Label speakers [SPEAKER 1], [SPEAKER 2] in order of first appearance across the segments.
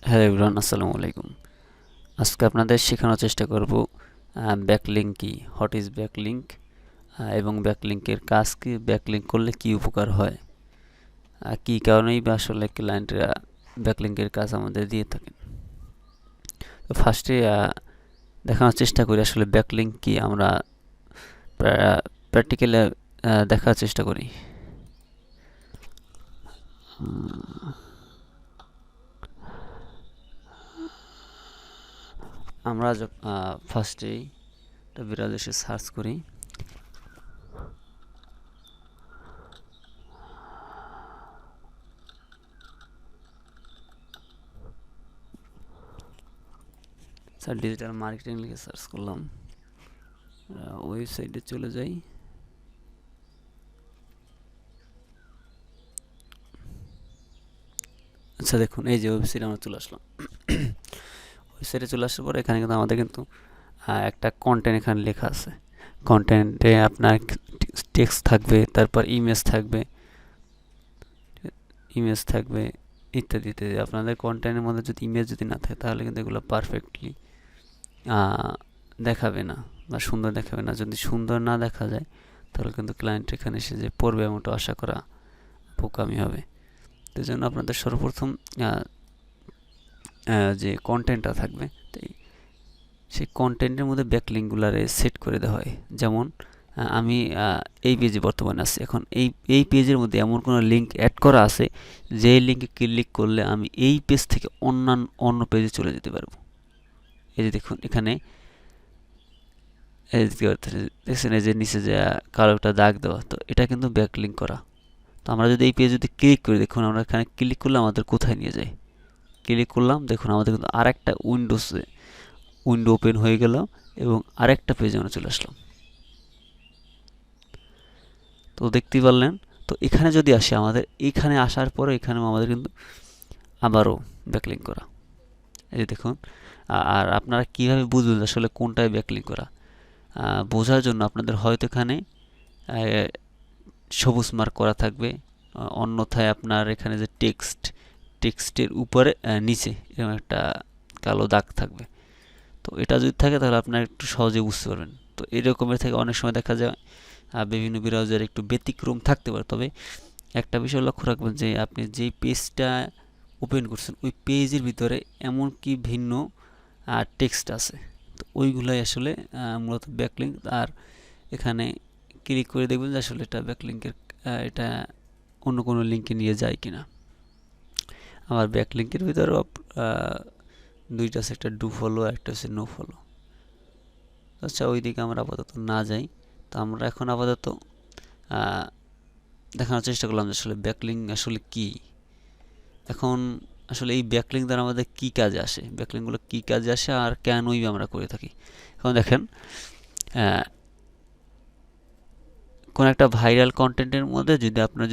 [SPEAKER 1] Hello everyone, আসসালামু আলাইকুম। আজকে আপনাদের শেখানোর চেষ্টা করব ব্যাকলিঙ্ক কি, হোয়াট ইজ ব্যাকলিঙ্ক, এবং ব্যাকলিঙ্কের কাজ কি, ব্যাকলিঙ্ক করলে কি উপকার হয়, কি কারণেই বা আসলে ক্লায়েন্টরা ব্যাকলিঙ্কের কাজ আমাদের দিয়ে থাকেন। তো ফার্স্টে দেখানোর চেষ্টা করি আসলে ব্যাকলিঙ্ক কি, আমরা প্র্যাকটিক্যালি দেখার চেষ্টা করি। আমরা ফার্স্টেই একটা বিরাজ এসে সার্চ করি। স্যার ডিজিটাল মার্কেটিং লিখে সার্চ করলাম, ওয়েবসাইটে চলে যাই। আচ্ছা দেখুন, এই যে ওয়েবসাইটে আমরা চলে আসলাম। ওয়েবসাইটে চলে আসার পর এখানে কিন্তু আমাদের একটা কন্টেন্ট এখানে লেখা আছে। কন্টেন্টে আপনার টেক্সট থাকবে, তারপর ইমেজ থাকবে ইত্যাদি ইত্যাদি। আপনাদের কন্টেন্টের মধ্যে যদি ইমেজ যদি না থাকে তাহলে কিন্তু এগুলো পারফেক্টলি দেখাবে না বা সুন্দর দেখাবে না। যদি সুন্দর না দেখা যায় তাহলে কিন্তু ক্লায়েন্ট এখানে এসে যে পড়বে এমনটা আশা করা বোকামি হবে। তো এই জন্য আপনাদের সর্বপ্রথম যে কন্টেন্টটা থাকবে সেই কন্টেন্টের মধ্যে ব্যাকলিঙ্কগুলারে সেট করে দেওয়া হয়। যেমন আমি এই পেজে বর্তমানে আছি, এখন এই পেজের মধ্যে এমন কোনো লিঙ্ক অ্যাড করা আছে যে লিঙ্কে ক্লিক করলে আমি এই পেজ থেকে অন্য পেজে চলে যেতে পারবো। এই যে দেখুন এখানে দেখছেন, এই যে নিচে যে কালো একটা দাগ দেওয়া, তো এটা কিন্তু ব্যাকলিঙ্ক করা। তো আমরা যদি এই পেজ যদি ক্লিক করি, দেখুন আমরা এখানে ক্লিক করলে আমাদের কোথায় নিয়ে যায়। ক্লিক করলাম, দেখুন আমাদের কিন্তু আরেকটা উইন্ডো ওপেন হয়ে গেল এবং আরেকটা পেজে আমরা চলে আসলাম। তো দেখতেই পারলেন। তো এখানে যদি আসি, আমাদের এখানে আসার পরে এখানেও আমাদের কিন্তু আবারও ব্যাকলিঙ্ক করা। এই যে দেখুন। আর আপনারা কীভাবে বুঝবেন আসলে কোনটায় ব্যাকলিঙ্ক করা, বোঝার জন্য আপনাদের হয়তো এখানে সবুজ মার্ক করা থাকবে, অন্যথায় আপনার এখানে যে টেক্সটের উপরে নিচে এরকম একটা কালো দাগ থাকবে। তো এটা যদি থাকে তাহলে আপনারা একটু সহজে বুঝতে পারবেন। তো এরকমের থেকে অনেক সময় দেখা যায় বিভিন্ন ব্রাউজার একটু ব্যতিক্রম থাকতে পারে। তবে একটা বিষয় লক্ষ্য রাখবেন যে আপনি যেই পেজটা ওপেন করছেন ওই পেজের ভিতরে এমন কি ভিন্ন টেক্সট আছে, তো ওইগুলাই আসলে মূলত ব্যাকলিঙ্ক। আর এখানে ক্লিক করে দেখবেন যে আসলে এটা ব্যাকলিঙ্কের, এটা অন্য কোনো লিঙ্কে নিয়ে যায় কিনা। আমার ব্যাকলিঙ্কের ভিতরেও দুইটা আছে, একটা ডু ফলো আর একটা হচ্ছে নো ফলো। আচ্ছা, ওই দিকে আমরা আপাতত না যাই। তো আমরা এখন আপাতত দেখানোর চেষ্টা করলাম যে আসলে ব্যাকলিঙ্ক আসলে কি। এখন আসলে এই ব্যাকলিঙ্ক দ্বারা আমাদের কি কাজে আসে, ব্যাকলিঙ্কগুলো কি কাজে আসে আর কেনই আমরা করে থাকি। এখন দেখেন, কোন একটা ভাইরাল কন্টেন্টের মধ্যে যদি আপনার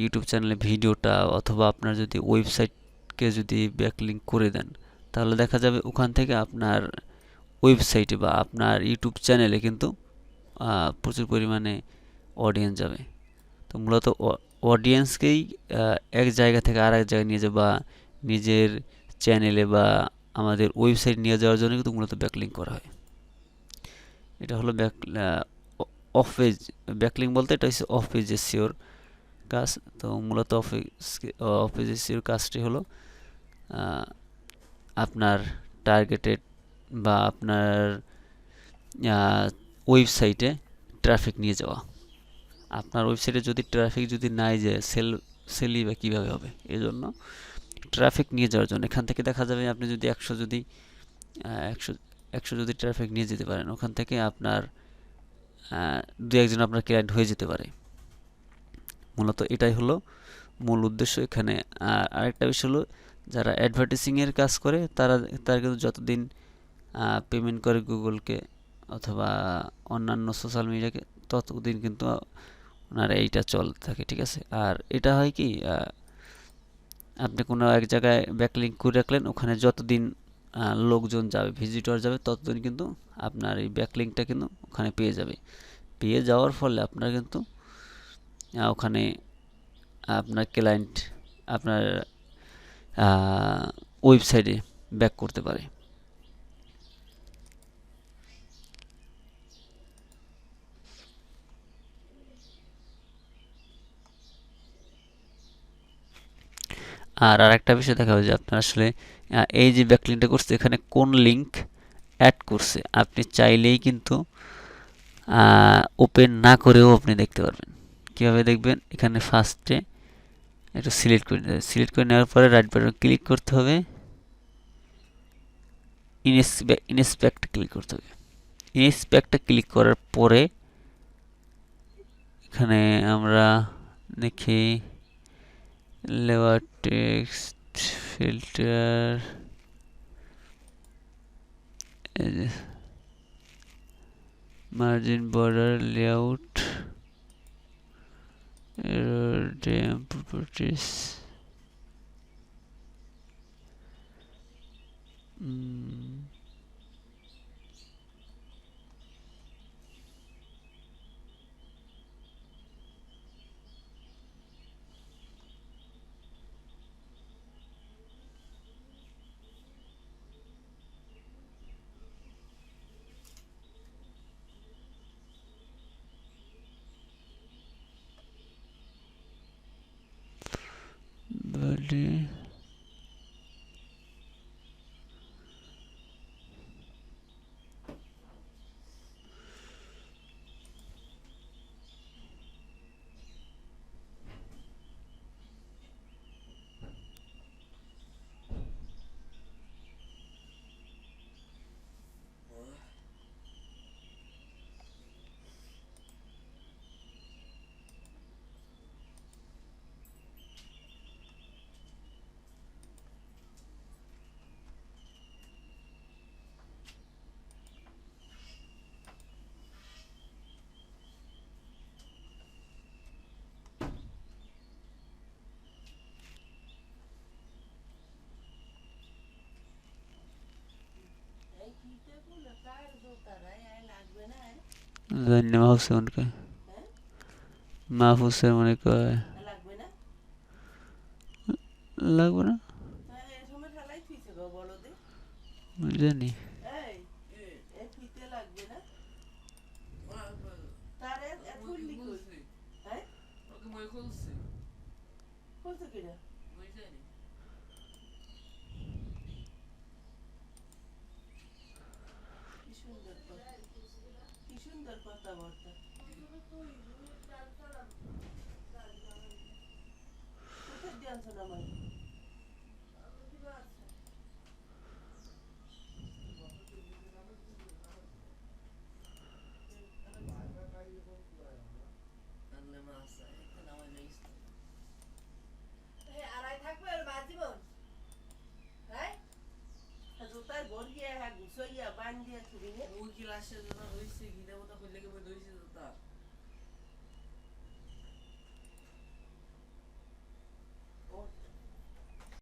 [SPEAKER 1] ইউটিউব চ্যানেলে ভিডিওটা অথবা আপনার যদি ওয়েবসাইটকে যদি ব্যাকলিঙ্ক করে দেন, তাহলে দেখা যাবে ওখান থেকে আপনার ওয়েবসাইটে বা আপনার ইউটিউব চ্যানেলে কিন্তু প্রচুর পরিমাণে অডিয়েন্স যাবে। তো মূলত অডিয়েন্সকেই এক জায়গা থেকে আরেক জায়গায় নিয়ে যাবে বা নিজের চ্যানেলে বা আমাদের ওয়েবসাইট নিয়ে যাওয়ার জন্য কিন্তু মূলত ব্যাকলিঙ্ক করা হয়। এটা হলো অফ পেজ ব্যাকলিঙ্ক বলতে, এটা হচ্ছে অফ পেজ এসইওর কাজ। তো মূলত অফ পেজ এসইওর কাজটি হলো আপনার টার্গেটেড বা আপনার ওয়েবসাইটে ট্রাফিক নিয়ে যাওয়া। আপনার ওয়েবসাইটে যদি ট্রাফিক যদি নাই যায়, সেলই বা কীভাবে হবে। এই জন্য ট্রাফিক নিয়ে যাওয়ার জন্য এখান থেকে দেখা যাবে আপনি যদি একশো যদি ট্রাফিক নিয়ে যেতে পারেন, ওখান থেকে আপনার দু একজন আপনার ক্লায়েন্ট হয়ে যেতে পারে। মূলত এটাই হলো মূল উদ্দেশ্য এখানে। আর আরেকটা বিষয় হলো, যারা অ্যাডভার্টাইজিংয়ের কাজ করে তারা কিন্তু যতদিন পেমেন্ট করে গুগলকে অথবা অন্যান্য সোশ্যাল মিডিয়াকে, ততদিন কিন্তু ওনার এইটা চলতে থাকে, ঠিক আছে। আর এটা হয় কি, আপনি কোনো এক জায়গায় ব্যাকলিঙ্ক করে রাখলেন, ওখানে যতদিন লোকজন যাবে, ভিজিটর যাবে, ততদিন কিন্তু আপনার এই ব্যাকলিঙ্কটা কিন্তু ওখানে পেয়ে যাওয়ার ফলে আপনার কিন্তু ওখানে আপনার ক্লায়েন্ট আপনার ওয়েবসাইটে ব্যাক করতে পারে। আর আরেকটা বিষয় দেখা যায় যে আপনার আসলে এই যে ব্যাকলিংকটা করছে এখানে কোন লিঙ্ক অ্যাড করছে আপনি চাইলেই কিন্তু ওপেন না করেও আপনি দেখতে পারবেন। কীভাবে দেখবেন? এখানে ফার্স্টে একটু সিলেক্ট করে নিতে হবে। সিলেক্ট করে নেওয়ার পরে রাইট বাটন ক্লিক করতে হবে, ইনস্পেক্ট ক্লিক করতে হবে। ইনস্পেক্টে ক্লিক করার পরে এখানে আমরা দেখি layer text filter, margin border layout, DOM properties, body, মাহফুজের মনে কয় লাগবে না জানি।